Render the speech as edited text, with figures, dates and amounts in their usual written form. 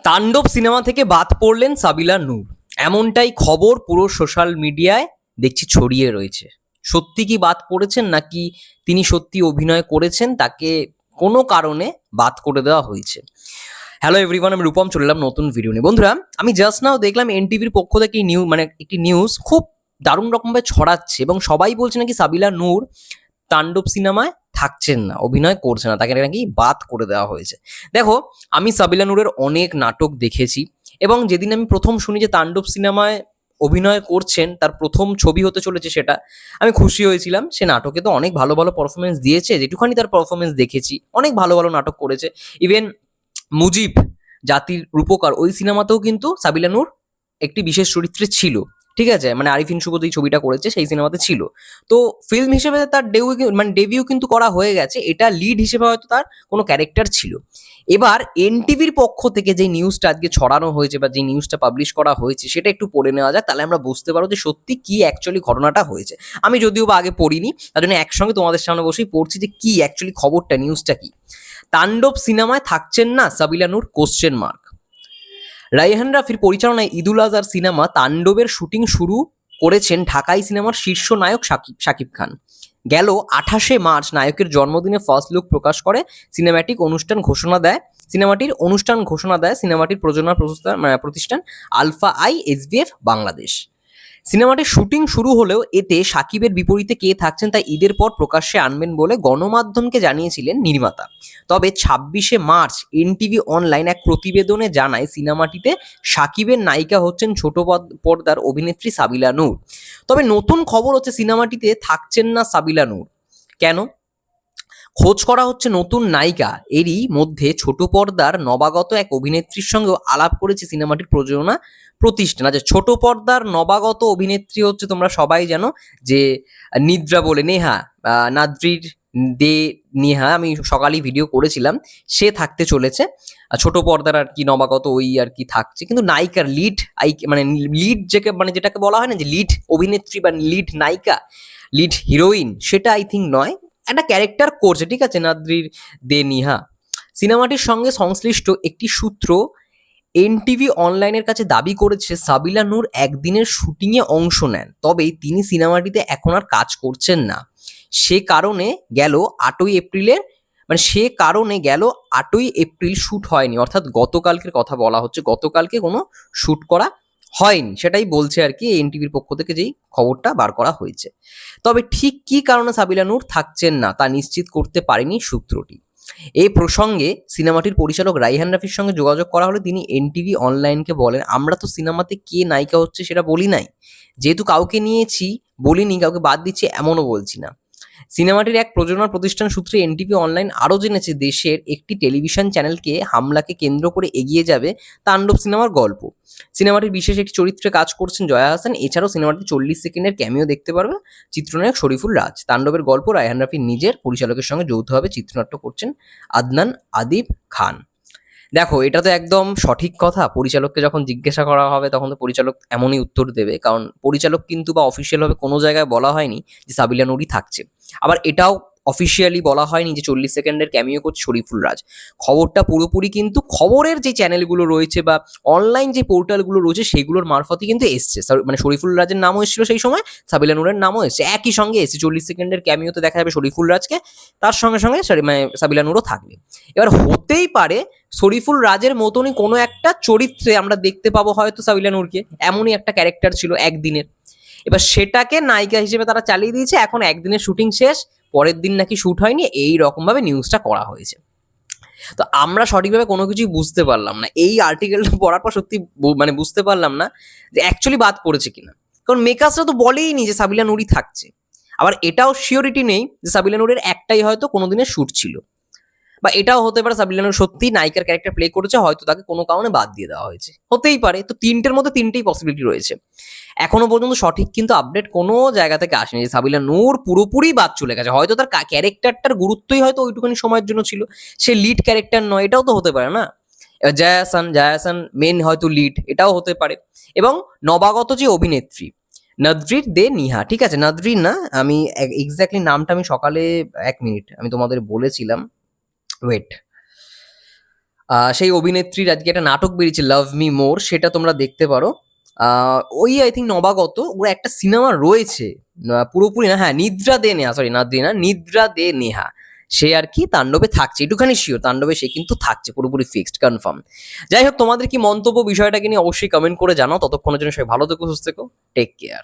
তাণ্ডব সিনেমা থেকে বাদ পড়লেন সাবিলা নূর, এমনটাই খবর পুরো সোশ্যাল মিডিয়ায় দেখছি ছড়িয়ে রয়েছে। সত্যি কি বাদ পড়েছেন, নাকি তিনি সত্যি অভিনয় করেছেন, তাকে কোনো কারণে বাদ করে দেওয়া হয়েছে? হ্যালো এভরিওয়ান, আমি রূপম চলে এলাম নতুন ভিডিও নিয়ে। বন্ধুরা, আমি জাস্ট নাও দেখলাম এনটিভির পক্ষ থেকে একটি নিউজ খুব দারুণ রকমভাবে ছড়াচ্ছে এবং সবাই বলছে নাকি সাবিলা নূর তাণ্ডব সিনেমায় থাকছেন না, অভিনয় করছে না, তাকে নাকি বাদ করে দেওয়া হয়েছে। দেখো, আমি সাবিলা নূরের অনেক নাটক দেখেছি এবং যেদিন আমি প্রথম শুনি যে তাণ্ডব সিনেমায় অভিনয় করছেন, তার প্রথম ছবি হতে চলেছে, সেটা আমি খুশি হয়েছিলাম। সে নাটকে তো অনেক ভালো ভালো পারফরমেন্স দিয়েছে, যেটুখানি তার পারফরমেন্স দেখেছি অনেক ভালো ভালো নাটক করেছে। ইভেন মুজিব, জাতির রূপকার, ওই সিনেমাতেও কিন্তু সাবিলা নূর একটি বিশেষ চরিত্রে ছিল। ঠিক আছে, মানে আরিফিন শুভ যেই ছবিটা করেছে সেই সিনেমাতে ছিল। তো ফিল্ম হিসেবে তার ডেবিউ কিন্তু করা হয়ে গেছে, এটা লিড হিসেবে হয়তো তার কোনো ক্যারেক্টার ছিল। এবার এনটিভির পক্ষ থেকে যে নিউজটা আজকে ছড়ানো হয়েছে বা যে নিউজটা পাবলিশ করা হয়েছে সেটা একটু পড়ে নেওয়া যাক, তাহলে আমরা বুঝতে পারবো যে সত্যি কি অ্যাকচুয়ালি ঘটনাটা হয়েছে। আমি যদিও বা আগে পড়িনি, তার জন্য একসঙ্গে তোমাদের সামনে বসেই পড়ছি যে কি অ্যাকচুয়ালি খবরটা, নিউজটা কি। তাণ্ডব সিনেমায় থাকছেন না সাবিলা নূর? Question mark. রাইহান রাফির পরিচালনায় ঈদুল আজহার সিনেমা তাণ্ডবের শুটিং শুরু করেছেন ঢাকাই সিনেমার শীর্ষ নায়ক শাকিব খান। গেল 28 মার্চ নায়কের জন্মদিনে ফার্স্ট লুক প্রকাশ করে সিনেমাটির অনুষ্ঠান ঘোষণা দেয় সিনেমাটির প্রতিষ্ঠান আলফা আই এসবিএফ বাংলাদেশ। সিনেমাটির শুটিং শুরু হলেও এতে শাকিবের বিপরীতে কে থাকছেন তা ঈদের পর প্রকাশ্যে আনবেন বলে গণমাধ্যমকে জানিয়েছিলেন নির্মাতা। তবে 26 মার্চ এনটিভি অনলাইন এক প্রতিবেদনে জানায় সিনেমাটিতে শাকিবের নায়িকা হচ্ছেন ছোট পর্দার অভিনেত্রী সাবিলা নূর। তবে নতুন খবর হচ্ছে সিনেমাটিতে থাকছেন না সাবিলা নূর। কেন? খোঁজ করা হচ্ছে নতুন নায়িকা। এরই মধ্যে ছোট পর্দার নবাগত এক অভিনেত্রীর সঙ্গেও আলাপ করেছে সিনেমাটির প্রযোজনা প্রতিষ্ঠান। আচ্ছা, ছোট পর্দার নবাগত অভিনেত্রী হচ্ছে, তোমরা সবাই জানো যে নিদ্রা বলে নেহা, নাদ্রির দে নেহা, আমি সকালেই ভিডিও করেছিলাম, সে থাকতে চলেছে। ছোট পর্দার আর কি নবাগত ওই আর কি থাকছে, কিন্তু নায়িকার লিড মানে লিড যেটাকে বলা হয় না যে লিড অভিনেত্রী বা লিড নায়িকা, লিড হিরোইন, সেটা আই থিঙ্ক নয়, একটা ক্যারেক্টার করছে। ঠিক আছে, নাদ্রির দে নিহা। সিনেমাটির সঙ্গে সংশ্লিষ্ট একটি সূত্র এনটিভি অনলাইনের কাছে দাবি করেছে সাবিলা নূর একদিনের শুটিংয়ে অংশ নেন, তবে তিনি সিনেমাটিতে এখন আর কাজ করছেন না। সে কারণে গেল 8 এপ্রিলের সে কারণে গেল 8 এপ্রিল শ্যুট হয়নি, অর্থাৎ গতকালকের কথা বলা হচ্ছে, গতকালকে কোনো শ্যুট করা হয়নি, সেটাই বলছে আর কি এনটিভির পক্ষ থেকে যেই খবরটা বার করা হয়েছে। তবে ঠিক কী কারণে সাবিলা নূর থাকছেন না তা নিশ্চিত করতে পারেনি সূত্রটি। এই প্রসঙ্গে সিনেমাটির পরিচালক রাইহান রাফির সঙ্গে যোগাযোগ করা হলে তিনি এনটিভি অনলাইনকে বলেন, আমরা তো সিনেমাতে কে নায়িকা হচ্ছে সেটা বলি নাই, যেহেতু কাউকে নিয়েছি বলিনি, কাউকে বাদ দিচ্ছি এমনও বলছি না। সিনেমাটির এক প্রযোজনা প্রতিষ্ঠান সূত্রে এনটিভি অনলাইন আরও জেনেছে দেশের একটি টেলিভিশন চ্যানেলকে হামলাকে কেন্দ্র করে এগিয়ে যাবে তাণ্ডব সিনেমার গল্প। সিনেমাটির বিশেষ একটি চরিত্রে কাজ করছেন জয়া হাসান। এছাড়াও সিনেমাটি 40 সেকেন্ডের ক্যামিও দেখতে পারবে চিত্রনায়ক শরীফুল রাজ। তাণ্ডবের গল্প রায়হান রাফি নিজের পরিচালকের সঙ্গে যৌথভাবে চিত্রনাট্য করছেন আদনান আদিব খান। দেখো, এটা তো একদম সঠিক কথা। পরিচালককে যখন জিজ্ঞাসা করা হবে তখন তো পরিচালক এমনই উত্তর দেবে, কারণ পরিচালক কিন্তু বা অফিসিয়ালভাবে কোনো জায়গায় বলা হয়নি যে সাবিলা নূরই থাকছে। আবার এটাও অফিসিয়ালি বলা হয়নি যে 40 সেকেন্ডের ক্যামিও করছে শরীফুল রাজ। খবরটা পুরোপুরি কিন্তু খবরের যে চ্যানেলগুলো রয়েছে বা অনলাইন যে পোর্টালগুলো রয়েছে সেগুলোর মারফতই কিন্তু এসছে। শরীফুল রাজের নামও এসেছিল সেই সময়, সাবিলা নূরের নামও এসছে, একই সঙ্গে এসছে। 40 সেকেন্ডের ক্যামিওতে দেখা যাবে শরীফুল রাজকে, তার সঙ্গে সঙ্গে সাবিলা নূরও থাকবে। এবার হতেই পারে শরীফুল রাজের মতনই কোনো একটা চরিত্রে আমরা দেখতে পাবো হয়তো সাবিলা নূরকে, এমনই একটা ক্যারেক্টার ছিল একদিনের। এবার সেটাকে নায়িকা হিসেবে তারা চালিয়ে দিয়েছে, এখন একদিনের শুটিং শেষ, পরের দিন নাকি শ্যুট হয়নি, এই রকমভাবে নিউজটা করা হয়েছে। তো আমরা সঠিকভাবে কোনো কিছুই বুঝতে পারলাম না, এই আর্টিকেলটা পড়ার পর সত্যি বুঝতে পারলাম না যে অ্যাকচুয়ালি বাদ পড়েছে কিনা, কারণ মেকার্সরা তো বলেই নি যে সাবিলা নূরই থাকছে। আবার এটাও শিওরিটি নেই যে সাবিলা নূরের একটাই হয়তো কোনোদিনের শ্যুট ছিল, বা এটাও হতে পারে সাবিলা নূর সত্যি নায়িকার ক্যারেক্টার প্লে করেছে, হয়তো তাকে কোনো কারণে বাদ দিয়ে দেওয়া হয়েছে, হতেই পারে। তো তিনটের মধ্যে তিনটেই পসিবিলিটি রয়েছে। এখনো পর্যন্ত সঠিক কিন্তু আপডেট কোনো জায়গা থেকে আসেনি যে সাবিলা নূর পুরোপুরি বাদ চলে গেছে। হয়তো তার ক্যারেক্টারটার গুরুত্বই হয়তো ওইটুখানি সময়ের জন্য ছিল, সে লিড ক্যারেক্টার নয়, এটাও তো হতে পারে না। এবার জয়া হাসান মেন হয়তো লিড, এটাও হতে পারে। এবং নবাগত যে অভিনেত্রী নদরির দে নিহা, ঠিক আছে, নদরির না, আমি এক্স্যাক্টলি নামটা আমি সকালে 1 মিনিট আমি তোমাদের বলেছিলাম, ওয়েট, সেই অভিনেত্রীর আজকে একটা নাটক বেরিয়েছে লাভ মি মোর, সেটা তোমরা দেখতে পারো। ওই আই থিঙ্ক নবাগত ওর একটা সিনেমা রয়েছে, পুরোপুরি না, হ্যাঁ নিদ্রা দে নেহা, সরি নাদ্রি না, নিদ্রা দে নেহা, সে আর কি তাণ্ডবে থাকছে, একটুখানি শিওর তাণ্ডবে সে কিন্তু থাকছে, পুরোপুরি ফিক্সড কনফার্ম। যাই হোক, তোমাদের কি মন্তব্য বিষয়টাকে নিয়ে অবশ্যই কমেন্ট করে জানাও। ততক্ষণের জন্য সবাই ভালো থেকো, সুস্থ থেকো, টেক কেয়ার।